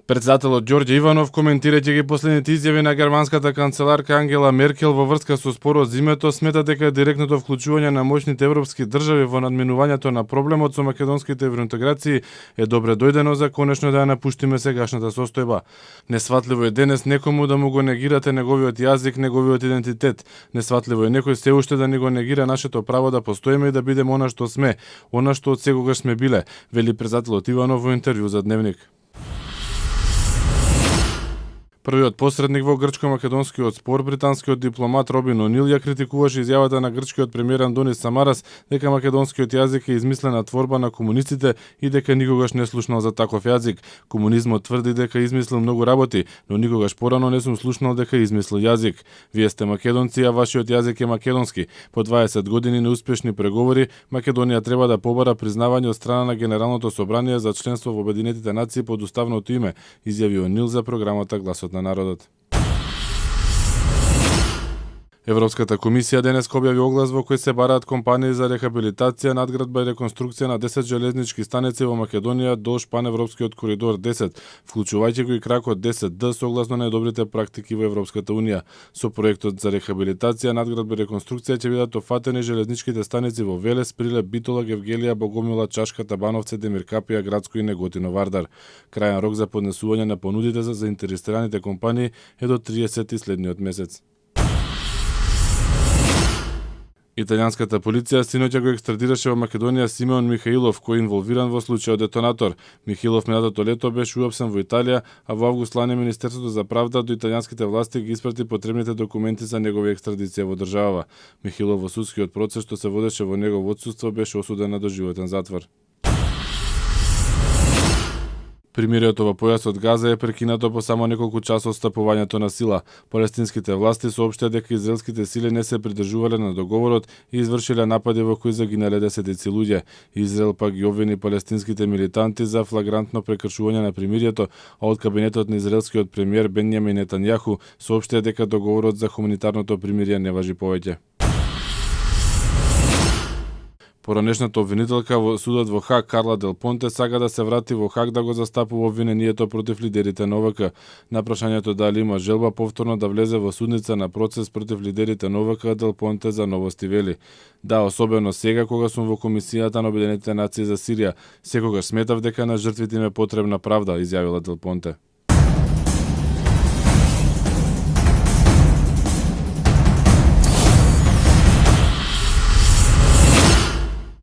Претседателот Ѓорѓе Иванов, коментирајќи ги последните изјави на германската канцеларка Ангела Меркел во врска со спорот зимето, смета дека директното вклучување на моćните европски држави во надминувањето на проблемот со македонските евроинтеграции е добре дојдено за конечно да ја напуштиме сегашната состојба. Несватливо е денес некому да му го негирате неговиот јазик, неговиот идентитет. Несватливо е некој се уште да ни го негира нашето право да постоиме и да бидеме она што сме, она што од секогаш сме биле, вели претседателот Иванов во интервју за Дневник. Првиот посредник во грчко-македонскиот спор, британскиот дипломат Робин О'Нил, ја критикуваше изјавата на грчкиот премиер Андонис Самарас дека македонскиот јазик е измислена творба на комунистите и дека никогаш не слушнал за таков јазик. Комунизмот тврди дека измислил многу работи, но никогаш порано не сум слушнал дека измислил јазик. Вие сте македонци, а вашиот јазик е македонски. По 20 години неуспешни преговори, Македонија треба да побара признавање од страна на Генералното собрание за членство во Обединетите нации под уставното име, изјави О'Нил за програмата Гласот на народот. Европската комисија денес објави оглас во кој се бараат компании за рехабилитација, надградба и реконструкција на 10 железнички станици во Македонија долж паневропскиот коридор 10, вклучувајќи го и кракот 10Д согласно најдобрите практики во Европската унија. Со проектот за рехабилитација, надградба и реконструкција ќе бидат офатени железничките станици во Велес, Прилеп, Битола, Гевгелија, Богомила, Чашка, Табановце, Демиркапија, Градско и Неготино, Вардар. Крајен рок за поднесување на понудите за заинтересираните компании е до 30 следниот месец. Италијанската полиција синоќа го екстрадираше во Македонија Симеон Михаилов, кој е инволвиран во случајот детонатор. Михаилов минатото лето беше уапсен во Италија, а во август лани Министерството за правда до италијанските власти ги испрати потребните документи за негова екстрадиција во државава. Михаилов во судскиот процес што се водеше во негово отсуство беше осуден на доживотен затвор. Примирието во појасот Газа е прекинато по само неколку часа од стапувањето на сила. Палестинските власти соопштија дека израелските сили не се придржувале на договорот и извршиле напади во кои загинале десетици луѓе. Израел пак ги обвини палестинските милитанти за флагрантно прекршување на примирието, а од кабинетот на израелскиот премиер Бенјамин Нетањаху соопштија дека договорот за хуманитарното примирие не важи повеќе. Поранешната обвинителка во судот во Хаг Карла Дел Понте сака да се врати во Хаг да го застапува обвинението против лидерите на ОВК. На прашањето дали има желба повторно да влезе во судница на процес против лидерите на ОВК, Дел Понте за Новости вели: "Да, особено сега кога сум во Комисијата на Обединетите нации за Сирија, секогаш сметав дека на жртвите им е потребна правда", изјавила Дел Понте.